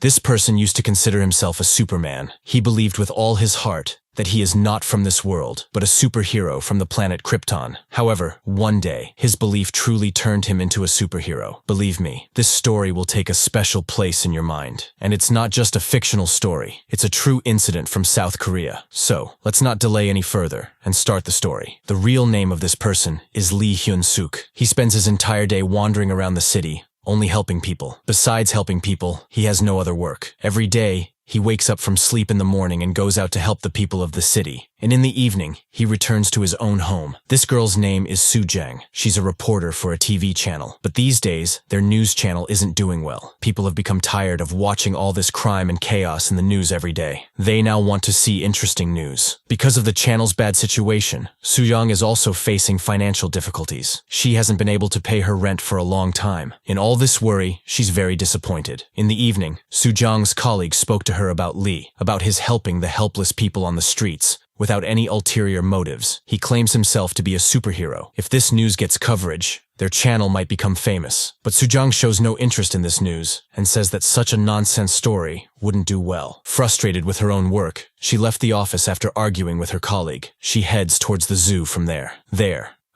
This person used to consider himself a Superman. He believed with all his heart that he is not from this world, but a superhero from the planet Krypton. However, one day, his belief truly turned him into a superhero. Believe me, this story will take a special place in your mind. And it's not just a fictional story, it's a true incident from South Korea. So, let's not delay any further and start the story. The real name of this person is Lee Hyun-suk. He spends his entire day wandering around the city, only helping people. Besides helping people, he has no other work. Every day, he wakes up from sleep in the morning and goes out to help the people of the city. And in the evening, he returns to his own home. This girl's name is Soo-jang. She's a reporter for a TV channel. But these days, their news channel isn't doing well. People have become tired of watching all this crime and chaos in the news every day. They now want to see interesting news. Because of the channel's bad situation, Soo-jang is also facing financial difficulties. She hasn't been able to pay her rent for a long time. In all this worry, she's very disappointed. In the evening, Soo-jang's colleague spoke to her about Lee, about his helping the helpless people on the streets, without any ulterior motives. He claims himself to be a superhero. If this news gets coverage, their channel might become famous. But Soo-jang shows no interest in this news and says that such a nonsense story wouldn't do well. Frustrated with her own work, she left the office after arguing with her colleague. She heads towards the zoo from there.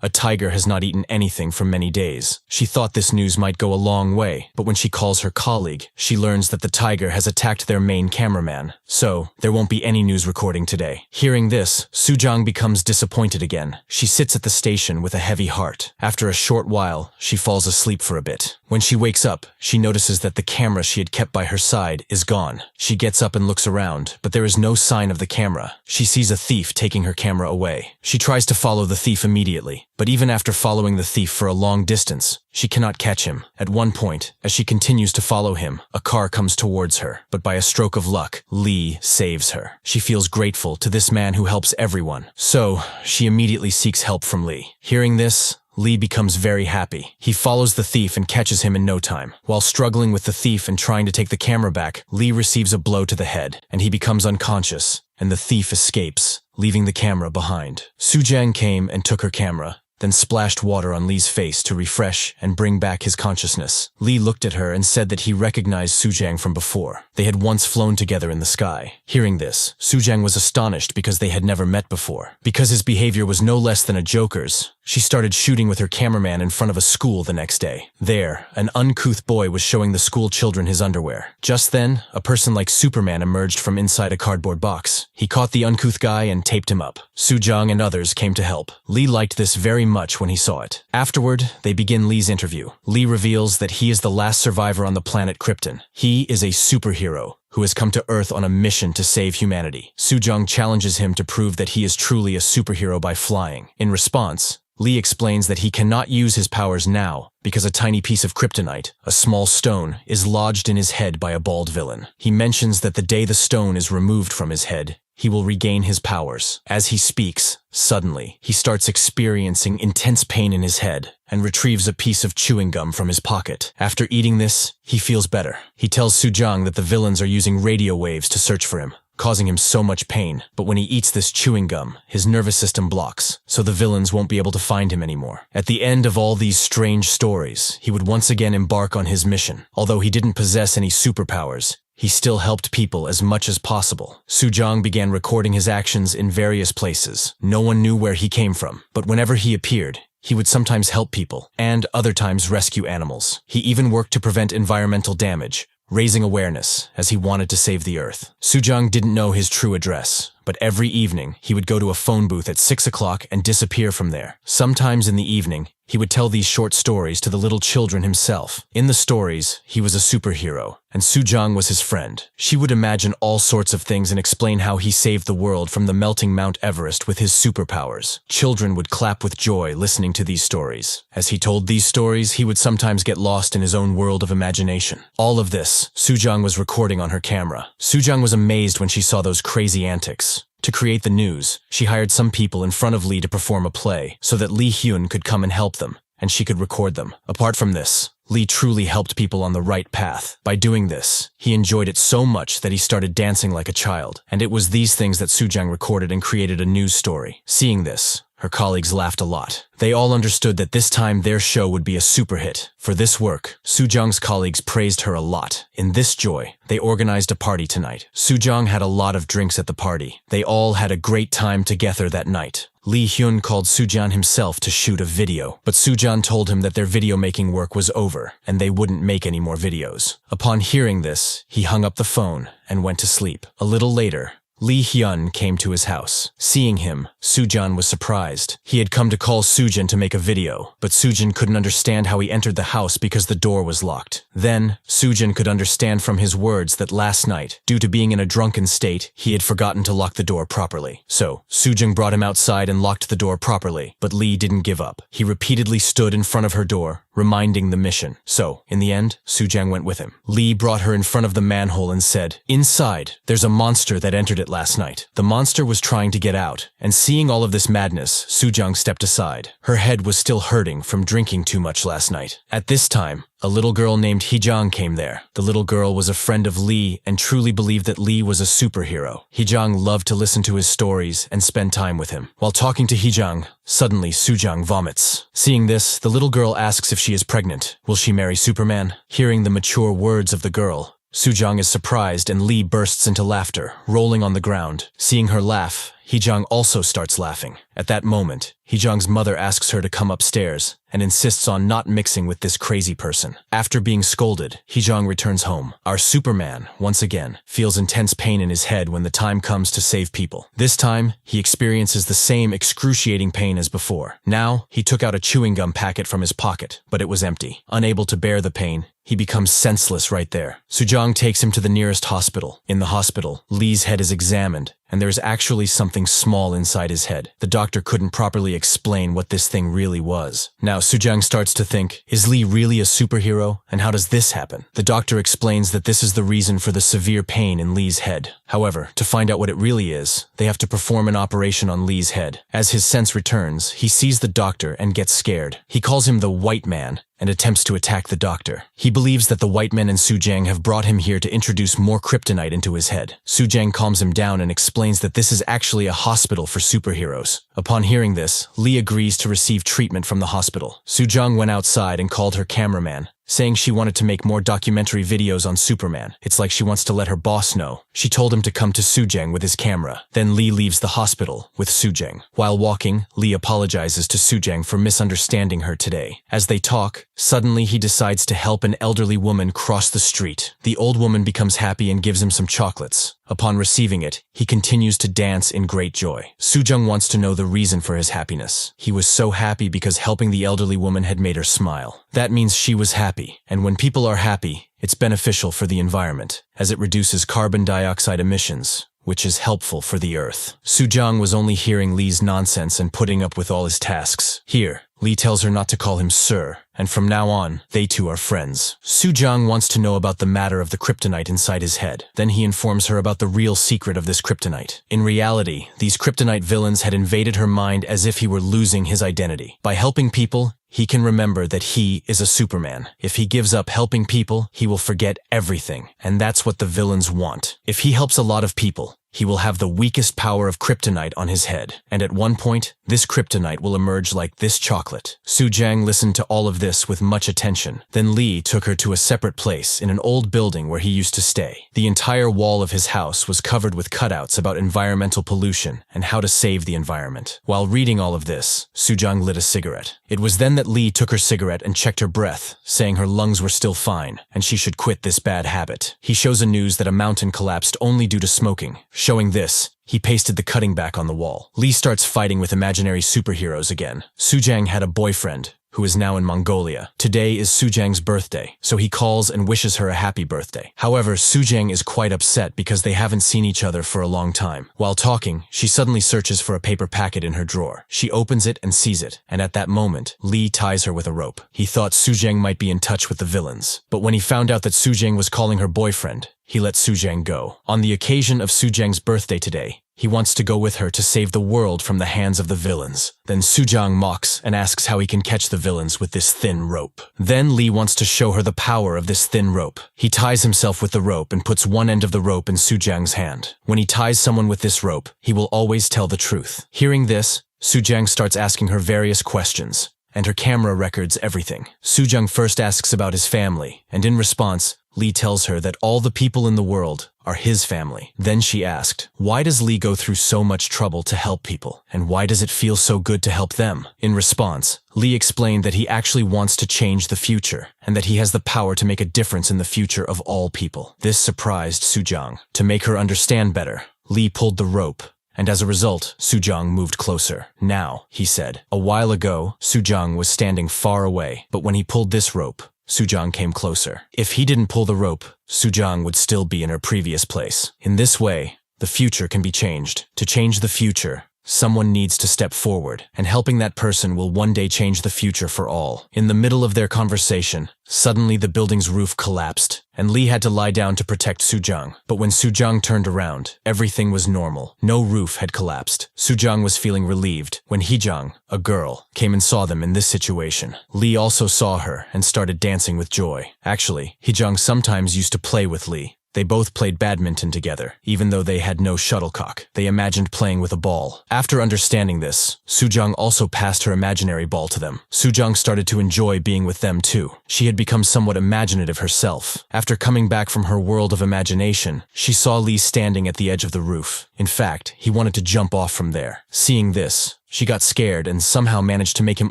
A tiger has not eaten anything for many days. She thought this news might go a long way, but when she calls her colleague, she learns that the tiger has attacked their main cameraman. So, there won't be any news recording today. Hearing this, Soo-jang becomes disappointed again. She sits at the station with a heavy heart. After a short while, she falls asleep for a bit. When she wakes up, she notices that the camera she had kept by her side is gone. She gets up and looks around, but there is no sign of the camera. She sees a thief taking her camera away. She tries to follow the thief immediately. But even after following the thief for a long distance, she cannot catch him. At one point, as she continues to follow him, a car comes towards her. But by a stroke of luck, Lee saves her. She feels grateful to this man who helps everyone. So, she immediately seeks help from Lee. Hearing this, Lee becomes very happy. He follows the thief and catches him in no time. While struggling with the thief and trying to take the camera back, Lee receives a blow to the head, and he becomes unconscious, and the thief escapes, leaving the camera behind. Soo-jang came and took her camera, then splashed water on Lee's face to refresh and bring back his consciousness. Lee looked at her and said that he recognized Soo-jang from before. They had once flown together in the sky. Hearing this, Soo-jang was astonished because they had never met before. Because his behavior was no less than a joker's, she started shooting with her cameraman in front of a school the next day. There, an uncouth boy was showing the school children his underwear. Just then, a person like Superman emerged from inside a cardboard box. He caught the uncouth guy and taped him up. Soo-jang and others came to help. Lee liked this very much when he saw it. Afterward, they begin Lee's interview. Lee reveals that he is the last survivor on the planet Krypton. He is a superhero who has come to Earth on a mission to save humanity. Soo-jang challenges him to prove that he is truly a superhero by flying. In response, Lee explains that he cannot use his powers now because a tiny piece of kryptonite, a small stone, is lodged in his head by a bald villain. He mentions that the day the stone is removed from his head, he will regain his powers. As he speaks, suddenly, he starts experiencing intense pain in his head and retrieves a piece of chewing gum from his pocket. After eating this, he feels better. He tells Soo-jang that the villains are using radio waves to search for him, causing him so much pain. But when he eats this chewing gum, his nervous system blocks, so the villains won't be able to find him anymore. At the end of all these strange stories, he would once again embark on his mission. Although he didn't possess any superpowers, he still helped people as much as possible. Soo-jang began recording his actions in various places. No one knew where he came from, but whenever he appeared, he would sometimes help people, and other times rescue animals. He even worked to prevent environmental damage, raising awareness as he wanted to save the Earth. Soo-jang didn't know his true address, but every evening he would go to a phone booth at 6 o'clock and disappear from there. Sometimes in the evening, he would tell these short stories to the little children himself. In the stories, he was a superhero, and Soo-jang was his friend. She would imagine all sorts of things and explain how he saved the world from the melting Mount Everest with his superpowers. Children would clap with joy listening to these stories. As he told these stories, he would sometimes get lost in his own world of imagination. All of this, Soo-jang was recording on her camera. Soo-jang was amazed when she saw those crazy antics. To create the news, she hired some people in front of Lee to perform a play so that Lee Hyun could come and help them, and she could record them. Apart from this, Lee truly helped people on the right path. By doing this, he enjoyed it so much that he started dancing like a child, and it was these things that Soo-jang recorded and created a news story. Seeing this, Her colleagues laughed a lot. They all understood that this time their show would be a super hit. For this work, Soo-jung's colleagues praised her a lot. In this joy, they organized a party tonight. Soo-jung had a lot of drinks at the party. They all had a great time together that night. Lee Hyun called Soo-jung himself to shoot a video, but Soo-jung told him that their video-making work was over, and they wouldn't make any more videos. Upon hearing this, he hung up the phone and went to sleep. A little later, Lee Hyun came to his house. Seeing him, Soo-jung was surprised. He had come to call Soo-jung to make a video, but Soo-jung couldn't understand how he entered the house because the door was locked. Then, Soo-jung could understand from his words that last night, due to being in a drunken state, he had forgotten to lock the door properly. So, Soo-jung brought him outside and locked the door properly, but Lee didn't give up. He repeatedly stood in front of her door, reminding the mission. So, in the end, Soo-jung went with him. Lee brought her in front of the manhole and said, "Inside, there's a monster that entered it last night." The monster was trying to get out, and seeing all of this madness, Soo-jung stepped aside. Her head was still hurting from drinking too much last night. At this time, a little girl named Hee-jung came there. The little girl was a friend of Lee and truly believed that Lee was a superhero. Hee-jung loved to listen to his stories and spend time with him. While talking to Hee-jung, suddenly Soo-jung vomits. Seeing this, the little girl asks if she is pregnant. Will she marry Superman? Hearing the mature words of the girl, Soo-jung is surprised and Lee bursts into laughter, rolling on the ground. Seeing her laugh, Hee-jung also starts laughing. At that moment, Hee-jung's mother asks her to come upstairs and insists on not mixing with this crazy person. After being scolded, Hee-jung returns home. Our Superman, once again, feels intense pain in his head when the time comes to save people. This time, he experiences the same excruciating pain as before. Now, he took out a chewing gum packet from his pocket, but it was empty. Unable to bear the pain, he becomes senseless right there. Soo-jung takes him to the nearest hospital. In the hospital, Lee's head is examined, and there's actually something small inside his head. The doctor couldn't properly explain what this thing really was. Now Soo-jung starts to think, is Lee really a superhero, and how does this happen? The doctor explains that this is the reason for the severe pain in Lee's head. However, to find out what it really is, they have to perform an operation on Lee's head. As his sense returns, he sees the doctor and gets scared. He calls him the White Man and attempts to attack the doctor. He believes that the White Man and Soo-jung have brought him here to introduce more kryptonite into his head. Soo-jung calms him down and explains that this is actually a hospital for superheroes. Upon hearing this, Lee agrees to receive treatment from the hospital. Soo-jung went outside and called her cameraman, saying she wanted to make more documentary videos on Superman. It's like she wants to let her boss know. She told him to come to Soo-jung with his camera. Then Lee leaves the hospital with Soo-jung. While walking, Lee apologizes to Soo-jung for misunderstanding her today. As they talk, suddenly he decides to help an elderly woman cross the street. The old woman becomes happy and gives him some chocolates. Upon receiving it, he continues to dance in great joy. Soo-jung wants to know the reason for his happiness. He was so happy because helping the elderly woman had made her smile. That means she was happy, and when people are happy, it's beneficial for the environment, as it reduces carbon dioxide emissions, which is helpful for the Earth. Soo-jung was only hearing Lee's nonsense and putting up with all his tasks. Here, Lee tells her not to call him sir, and from now on, they two are friends. Soo-jung wants to know about the matter of the kryptonite inside his head. Then he informs her about the real secret of this kryptonite. In reality, these kryptonite villains had invaded her mind as if he were losing his identity. By helping people, he can remember that he is a Superman. If he gives up helping people, he will forget everything, and that's what the villains want. If he helps a lot of people, he will have the weakest power of kryptonite on his head, and at one point, this kryptonite will emerge like this chocolate. Soo-jung listened to all of this with much attention. Then Lee took her to a separate place in an old building where he used to stay. The entire wall of his house was covered with cutouts about environmental pollution and how to save the environment. While reading all of this, Soo-jung lit a cigarette. It was then that Lee took her cigarette and checked her breath, saying her lungs were still fine, and she should quit this bad habit. He shows a news that a mountain collapsed only due to smoking. Showing this, he pasted the cutting back on the wall. Lee starts fighting with imaginary superheroes again. Soo-jung had a boyfriend, who is now in Mongolia. Today is Soo-jung's birthday, so he calls and wishes her a happy birthday. However, Soo-jung is quite upset because they haven't seen each other for a long time. While talking, she suddenly searches for a paper packet in her drawer. She opens it and sees it, and at that moment, Lee ties her with a rope. He thought Soo-jung might be in touch with the villains, but when he found out that Soo-jung was calling her boyfriend, he let Soo-jung go. On the occasion of Soo-jung's birthday today, he wants to go with her to save the world from the hands of the villains. Then Soo-jung mocks and asks how he can catch the villains with this thin rope. Then Lee wants to show her the power of this thin rope. He ties himself with the rope and puts one end of the rope in Soo-jung's hand. When he ties someone with this rope, he will always tell the truth. Hearing this, Sujang starts asking her various questions, and her camera records everything. Sujang first asks about his family, and in response, Lee tells her that all the people in the world are his family. Then she asked, why does Lee go through so much trouble to help people, and why does it feel so good to help them? In response, Lee explained that he actually wants to change the future, and that he has the power to make a difference in the future of all people. This surprised Sujang. To make her understand better, Lee pulled the rope, and as a result, Sujang moved closer. Now, he said, a while ago, Sujang was standing far away, but when he pulled this rope, Sujang came closer. If he didn't pull the rope, Sujang would still be in her previous place. In this way, the future can be changed. To change the future, someone needs to step forward, and helping that person will one day change the future for all. In the middle of their conversation, suddenly the building's roof collapsed, and Lee had to lie down to protect Sujang. But when Sujang turned around, everything was normal. No roof had collapsed. Sujang was feeling relieved when Heejang, a girl, came and saw them in this situation. Lee also saw her and started dancing with joy. Actually, Heejang sometimes used to play with Lee. They both played badminton together, even though they had no shuttlecock. They imagined playing with a ball. After understanding this, Sujang also passed her imaginary ball to them. Sujang started to enjoy being with them too. She had become somewhat imaginative herself. After coming back from her world of imagination, she saw Lee standing at the edge of the roof. In fact, he wanted to jump off from there. Seeing this, she got scared and somehow managed to make him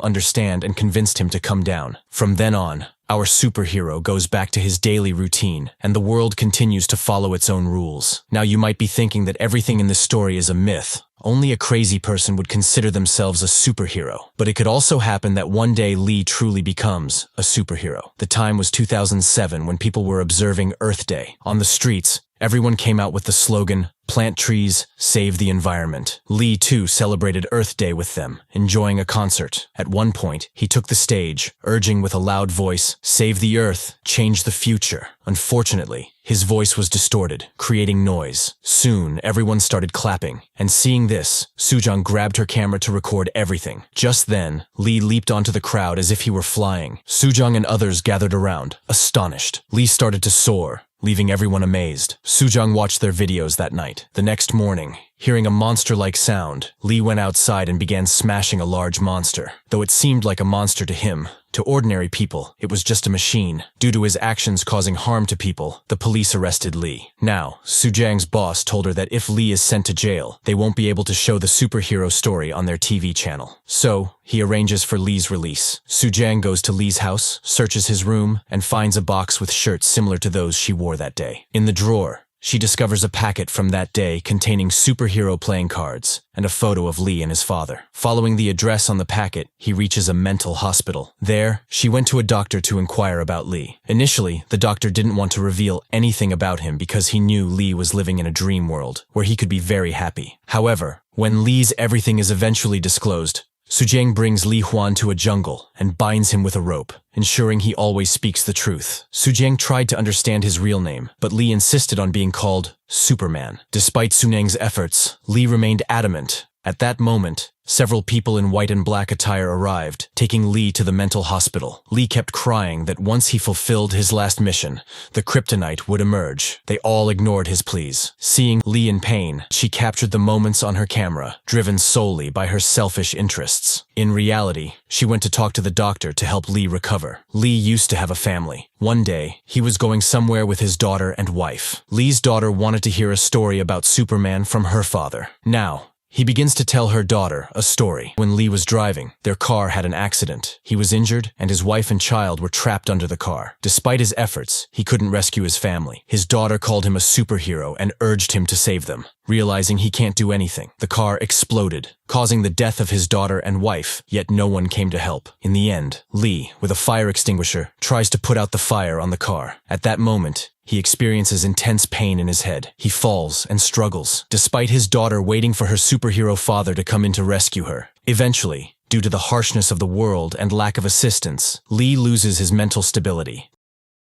understand and convinced him to come down. From then on, our superhero goes back to his daily routine, and the world continues to follow its own rules. Now you might be thinking that everything in this story is a myth. Only a crazy person would consider themselves a superhero. But it could also happen that one day Lee truly becomes a superhero. The time was 2007 when people were observing Earth Day. On the streets, everyone came out with the slogan, "Plant trees, save the environment." Lee too celebrated Earth Day with them, enjoying a concert. At one point, he took the stage, urging with a loud voice, "Save the Earth, change the future." Unfortunately, his voice was distorted, creating noise. Soon, everyone started clapping, and seeing this, Sujang grabbed her camera to record everything. Just then, Lee leaped onto the crowd as if he were flying. Sujang and others gathered around, astonished. Lee started to soar, leaving everyone amazed. Sujang watched their videos that night. The next morning, hearing a monster-like sound, Lee went outside and began smashing a large monster. Though it seemed like a monster to him, to ordinary people, it was just a machine. Due to his actions causing harm to people, the police arrested Lee. Now, Sujang's boss told her that if Lee is sent to jail, they won't be able to show the superhero story on their TV channel. So, he arranges for Lee's release. Sujang goes to Lee's house, searches his room, and finds a box with shirts similar to those she wore that day. In the drawer, she discovers a packet from that day containing superhero playing cards and a photo of Lee and his father. Following the address on the packet, he reaches a mental hospital. There, she went to a doctor to inquire about Lee. Initially, the doctor didn't want to reveal anything about him because he knew Lee was living in a dream world where he could be very happy. However, when Lee's everything is eventually disclosed, Sujang brings Li Huan to a jungle and binds him with a rope, ensuring he always speaks the truth. Sujang tried to understand his real name, but Li insisted on being called Superman. Despite Sunang's efforts, Li remained adamant. At that moment, several people in white and black attire arrived, taking Lee to the mental hospital. Lee kept crying that once he fulfilled his last mission, the kryptonite would emerge. They all ignored his pleas. Seeing Lee in pain, she captured the moments on her camera, driven solely by her selfish interests. In reality, she went to talk to the doctor to help Lee recover. Lee used to have a family. One day, he was going somewhere with his daughter and wife. Lee's daughter wanted to hear a story about Superman from her father. Now, he begins to tell her daughter a story. When Lee was driving, their car had an accident. He was injured, and his wife and child were trapped under the car. Despite his efforts, he couldn't rescue his family. His daughter called him a superhero and urged him to save them. Realizing he can't do anything, the car exploded, causing the death of his daughter and wife, yet no one came to help. In the end, Lee, with a fire extinguisher, tries to put out the fire on the car. At that moment, he experiences intense pain in his head. He falls and struggles, despite his daughter waiting for her superhero father to come in to rescue her. Eventually, due to the harshness of the world and lack of assistance, Lee loses his mental stability.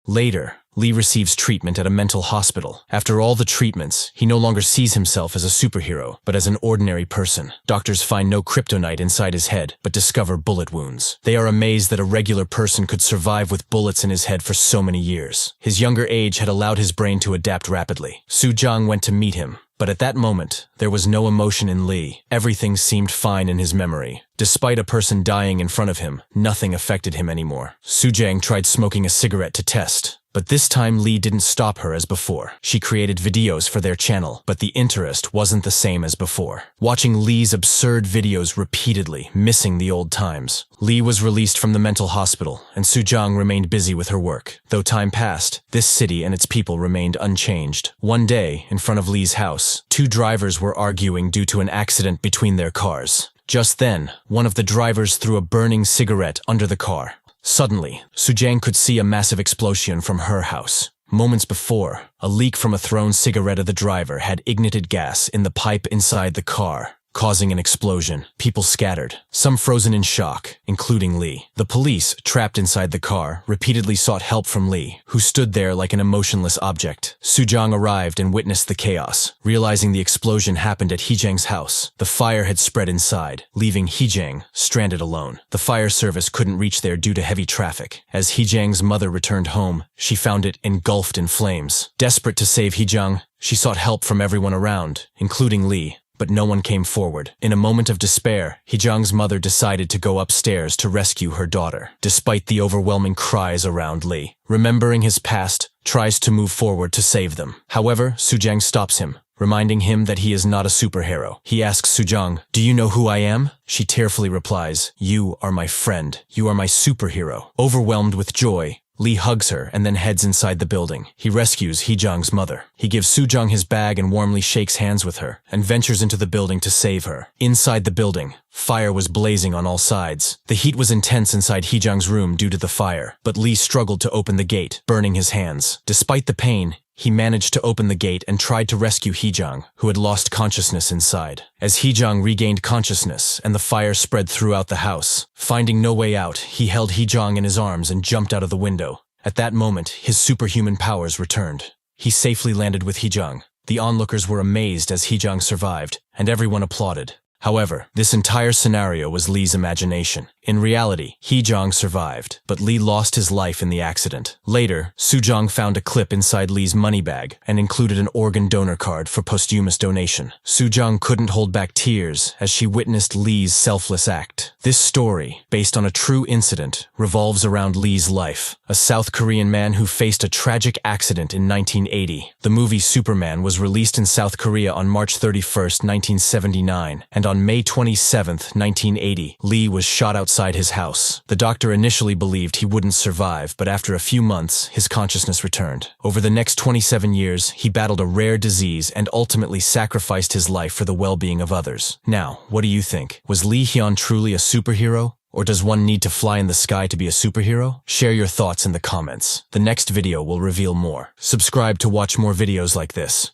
Later, Lee receives treatment at a mental hospital. After all the treatments, he no longer sees himself as a superhero, but as an ordinary person. Doctors find no kryptonite inside his head, but discover bullet wounds. They are amazed that a regular person could survive with bullets in his head for so many years. His younger age had allowed his brain to adapt rapidly. Sujang went to meet him, But at that moment, there was no emotion in Lee. Everything seemed fine in his memory. Despite a person dying in front of him, nothing affected him anymore. Sujang tried smoking a cigarette to test. But this time Lee didn't stop her as before. She created videos for their channel, but the interest wasn't the same as before. Watching Lee's absurd videos repeatedly, missing the old times. Lee was released from the mental hospital, and Sujang remained busy with her work. Though time passed, this city and its people remained unchanged. One day, in front of Lee's house, two drivers were arguing due to an accident between their cars. Just then, one of the drivers threw a burning cigarette under the car. Suddenly, Sujang could see a massive explosion from her house. Moments before, a leak from a thrown cigarette of the driver had ignited gas in the pipe inside the car, causing an explosion. People scattered, some frozen in shock, including Lee. The police, trapped inside the car, repeatedly sought help from Lee, who stood there like an emotionless object. Sujang arrived and witnessed the chaos. Realizing the explosion happened at Heejang's house, the fire had spread inside, leaving Heejang stranded alone. The fire service couldn't reach there due to heavy traffic. As Heejang's mother returned home, she found it engulfed in flames. Desperate to save Heejang, she sought help from everyone around, including Lee. But no one came forward. In a moment of despair, Heejang's mother decided to go upstairs to rescue her daughter. Despite the overwhelming cries around, Lee, remembering his past, tries to move forward to save them. However, Sujang stops him, reminding him that he is not a superhero. He asks Sujang, "Do you know who I am?" She tearfully replies, "You are my friend. You are my superhero." Overwhelmed with joy, Lee hugs her and then heads inside the building. He rescues Heejang's mother. He gives Sujang his bag and warmly shakes hands with her, and ventures into the building to save her. Inside the building, fire was blazing on all sides. The heat was intense inside Heejang's room due to the fire, but Lee struggled to open the gate, burning his hands. Despite the pain, he managed to open the gate and tried to rescue Heejang, who had lost consciousness inside. As Heejang regained consciousness and the fire spread throughout the house, finding no way out, he held Heejang in his arms and jumped out of the window. At that moment, his superhuman powers returned. He safely landed with Heejang. The onlookers were amazed as Heejang survived, and everyone applauded. However, this entire scenario was Lee's imagination. In reality, Heejang survived, but Lee lost his life in the accident. Later, Sujang found a clip inside Lee's money bag and included an organ donor card for posthumous donation. Sujang couldn't hold back tears as she witnessed Lee's selfless act. This story, based on a true incident, revolves around Lee's life, a South Korean man who faced a tragic accident in 1980. The movie Superman was released in South Korea on March 31st, 1979, and on May 27th, 1980, Lee was shot outside his house. The doctor initially believed he wouldn't survive, but after a few months, his consciousness returned. Over the next 27 years, he battled a rare disease and ultimately sacrificed his life for the well-being of others. Now, what do you think? Was Lee Hyun truly a superhero? Or does one need to fly in the sky to be a superhero? Share your thoughts in the comments. The next video will reveal more. Subscribe to watch more videos like this.